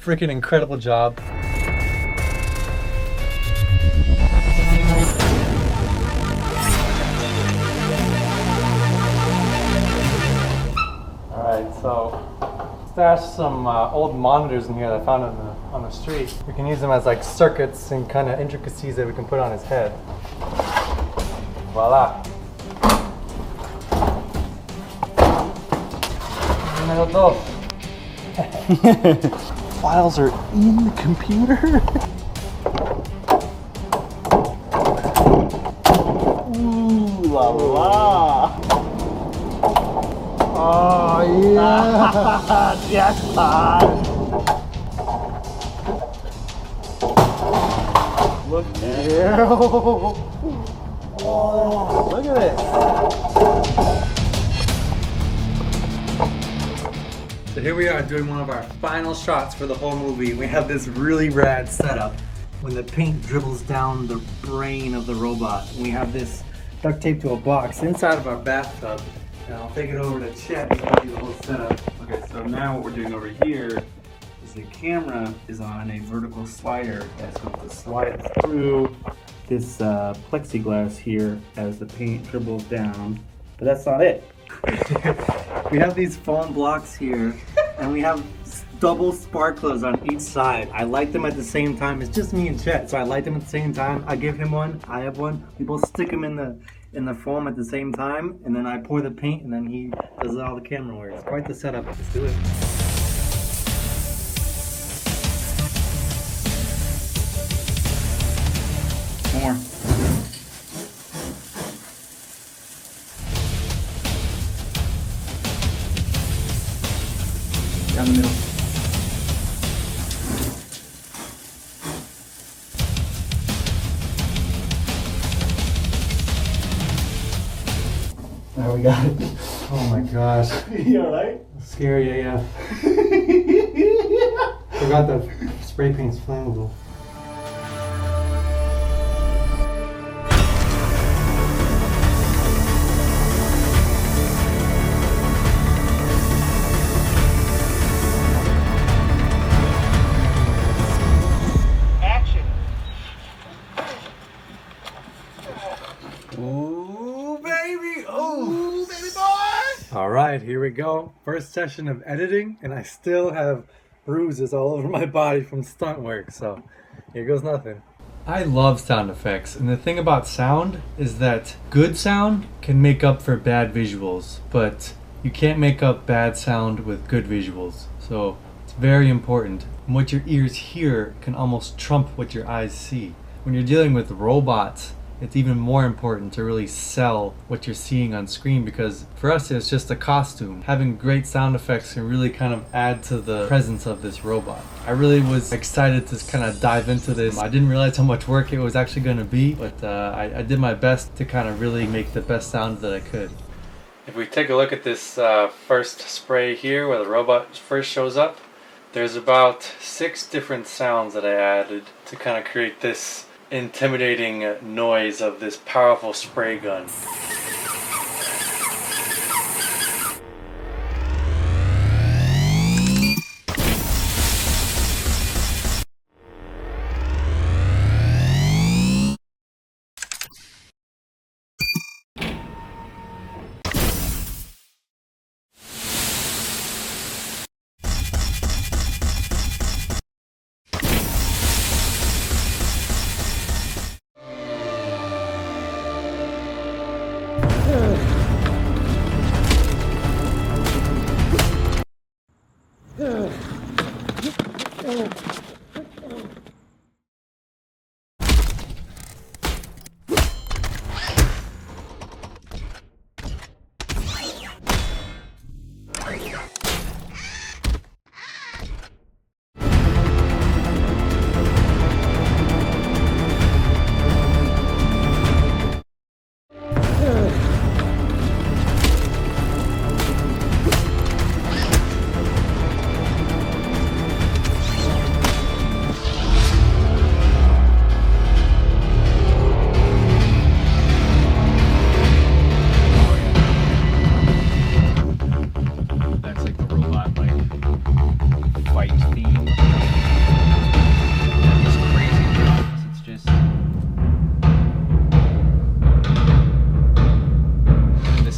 freaking incredible job. Alright, so stashed some old monitors in here that I found on the street. We can use them as like circuits and kind of intricacies that we can put on his head. Voila. Files are in the computer? Ooh la la! Oh yeah! Jackpot! Look at it! Oh, look at this! So here we are doing one of our final shots for the whole movie. We have this really rad setup when the paint dribbles down the brain of the robot. And we have this duct tape to a box inside of our bathtub. And I'll take it over to Chet and show you the whole setup. Okay, so now what we're doing over here is the camera is on a vertical slider that's going to slide through this plexiglass here as the paint dribbles down. But that's not it. We have these foam blocks here, and we have double sparklers on each side. I light them at the same time. It's just me and Chet, so I light them at the same time. I give him one, I have one. We both stick them in the foam at the same time, and then I pour the paint, and then he does all the camera work. It's quite the setup. Let's do it. More. Down the middle. There we got it. Oh my gosh. You alright? Scary, yeah. Forgot the spray paint's flammable. Ooh, baby! Ooh, baby boy! All right, here we go. First session of editing, and I still have bruises all over my body from stunt work, so here goes nothing. I love sound effects, and the thing about sound is that good sound can make up for bad visuals, but you can't make up bad sound with good visuals. So it's very important. And what your ears hear can almost trump what your eyes see. When you're dealing with robots, it's even more important to really sell what you're seeing on screen, because for us it's just a costume. Having great sound effects can really kind of add to the presence of this robot. I really was excited to kind of dive into this. I didn't realize how much work it was actually going to be, but I did my best to kind of really make the best sound that I could. If we take a look at this first spray here where the robot first shows up, there's about 6 different sounds that I added to kind of create this intimidating noise of this powerful spray gun.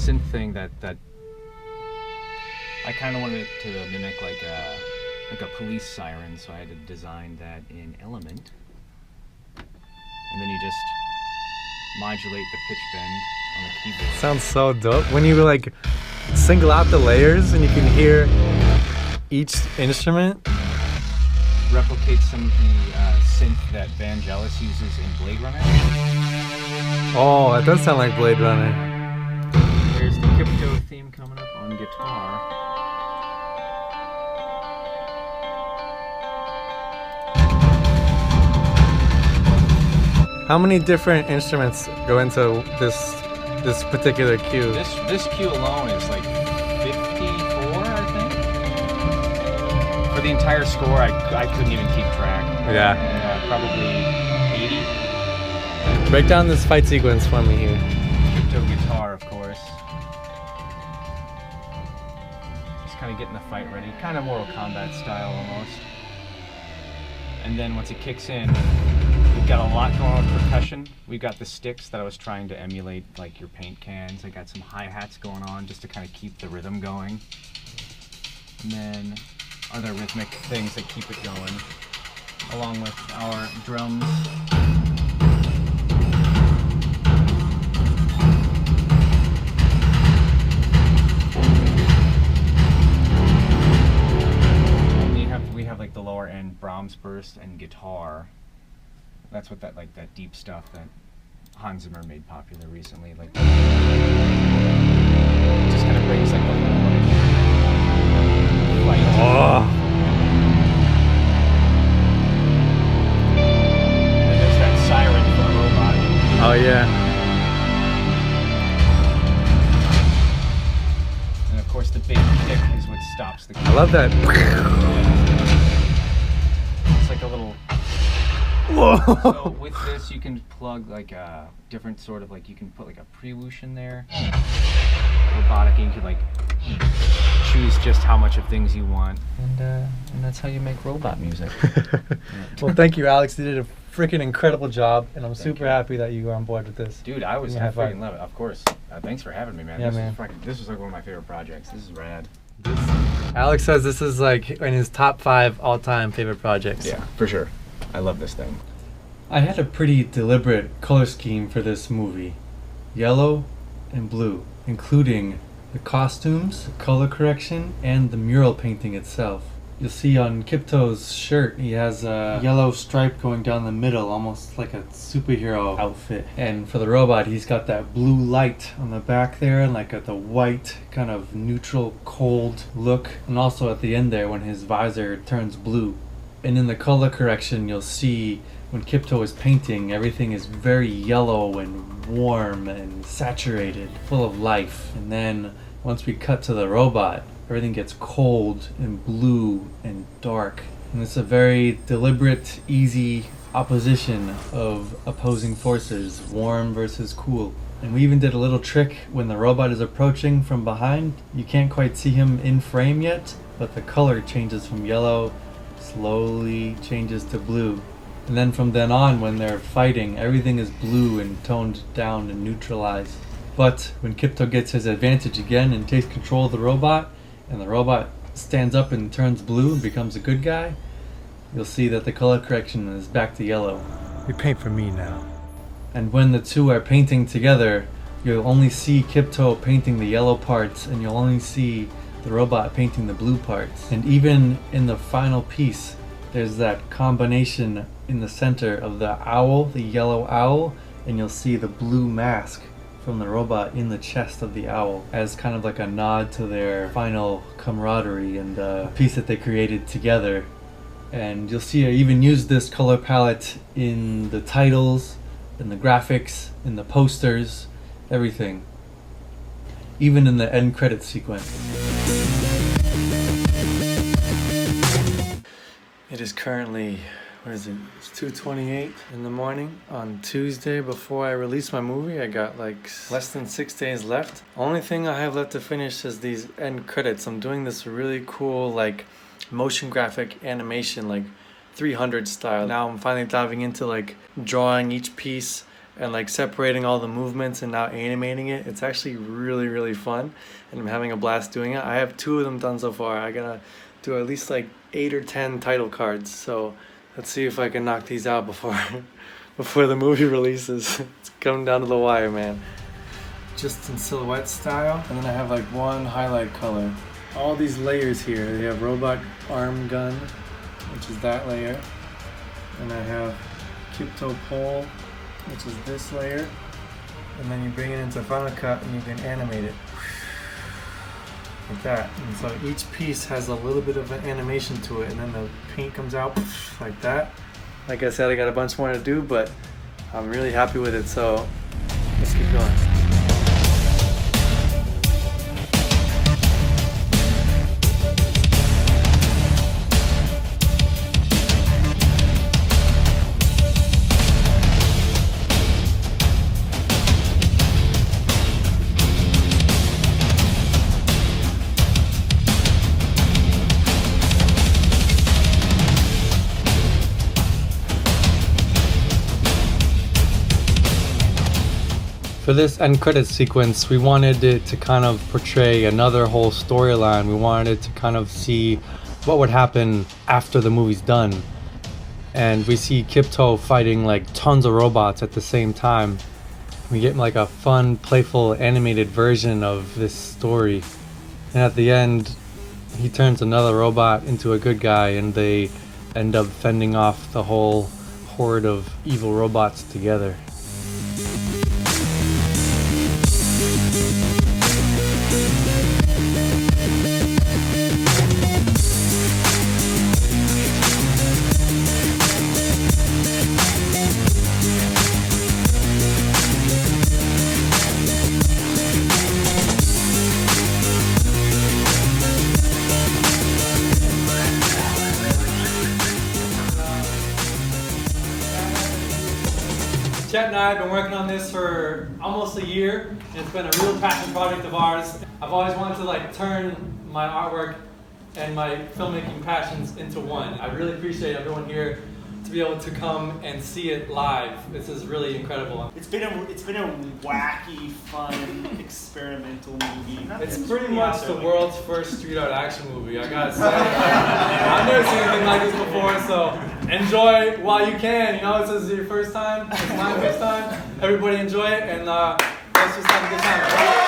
synth thing that I kind of wanted it to mimic like a police siren, so I had to design that in Element. And then you just modulate the pitch bend on the keyboard. Sounds so dope. When you like single out the layers and you can hear each instrument. Replicate some of the synth that Vangelis uses in Blade Runner. Oh, that does sound like Blade Runner. There's the Kiptoe theme coming up on guitar. How many different instruments go into this particular cue? This cue alone is like 54, I think. For the entire score, I couldn't even keep track. Yeah. Probably 80. Break down this fight sequence for me here. Kiptoe guitar, of course. Just kind of getting the fight ready. Kind of Mortal Kombat style almost. And then once it kicks in, we've got a lot going on with percussion. We've got the sticks that I was trying to emulate, like your paint cans. I got some hi-hats going on just to kind of keep the rhythm going. And then other rhythmic things that keep it going, along with our drums. And we have like the lower end Brahms burst and guitar. That's what that deep stuff that Hans Zimmer made popular recently, like it just kind of brings like the whole like fight. Oh. And then there's that siren for the robot. Oh yeah. And of course the big kick is what stops the. I love that. It's like a little. Whoa. So with this, you can plug like a different sort of you can put like a pre-whoosh in there. Robotic, and you can like choose just how much of things you want, and that's how you make robot music. Well, thank you, Alex. You did a freaking incredible job, and I'm super happy that you were on board with this. Dude, I freaking love it. Of course. Thanks for having me, man. Yeah, This was like one of my favorite projects. This is rad. Alex says this is like in his top 5 all-time favorite projects. Yeah, for sure. I love this thing. I had a pretty deliberate color scheme for this movie. Yellow and blue, including the costumes, the color correction, and the mural painting itself. You'll see on Kiptoe's shirt, he has a yellow stripe going down the middle, almost like a superhero outfit. And for the robot, he's got that blue light on the back there, and like the white, kind of neutral, cold look. And also at the end there, when his visor turns blue. And in the color correction, you'll see when Kiptoe is painting, everything is very yellow and warm and saturated, full of life. And then once we cut to the robot, everything gets cold and blue and dark. And it's a very deliberate, easy opposition of opposing forces, warm versus cool. And we even did a little trick when the robot is approaching from behind. You can't quite see him in frame yet, but the color changes from yellow, slowly changes to blue. And then from then on, when they're fighting, everything is blue and toned down and neutralized. But when Kiptoe gets his advantage again and takes control of the robot, and the robot stands up and turns blue and becomes a good guy, you'll see that the color correction is back to yellow. You paint for me now. And when the two are painting together, you'll only see Kiptoe painting the yellow parts, and you'll only see the robot painting the blue parts. And even in the final piece, there's that combination in the center of the owl, the yellow owl, and you'll see the blue mask from the robot in the chest of the owl as kind of like a nod to their final camaraderie and piece that they created together. And you'll see I even used this color palette in the titles, in the graphics, in the posters, everything. Even in the end credits sequence. It is currently, it's 2:28 in the morning on Tuesday. Before I release my movie, I got like less than 6 days left. Only thing I have left to finish is these end credits. I'm doing this really cool like motion graphic animation, like 300 style. Now I'm finally diving into like drawing each piece and like separating all the movements and now animating it. It's actually really, really fun, and I'm having a blast doing it. I have 2 of them done so far. I gotta do at least like 8 or 10 title cards. So let's see if I can knock these out before before the movie releases. It's coming down to the wire, man. Just in silhouette style, and then I have like 1 highlight color. All these layers here. They have robot arm gun, which is that layer, and I have Kiptoe pole, which is this layer, and then you bring it into Final Cut and you can animate it like that. And so each piece has a little bit of an animation to it, and then the paint comes out like that. Like I said, I got a bunch more to do, but I'm really happy with it, so let's keep going. For this end credits sequence, we wanted it to kind of portray another whole storyline. We wanted it to kind of see what would happen after the movie's done. And we see Kiptoe fighting like tons of robots at the same time. We get like a fun, playful, animated version of this story. And at the end, he turns another robot into a good guy, and they end up fending off the whole horde of evil robots together. Chet and I have been working on this for almost a year, and it's been a real passion project of ours. I've always wanted to like turn my artwork and my filmmaking passions into one. I really appreciate everyone here to be able to come and see it live. This is really incredible. It's been a wacky, fun, experimental movie. It's pretty much the world's first street art action movie, I gotta say. I've never seen anything like this before, so enjoy while you can. You know, this is your first time, it's my first time. Everybody enjoy it, and let's just have a good time.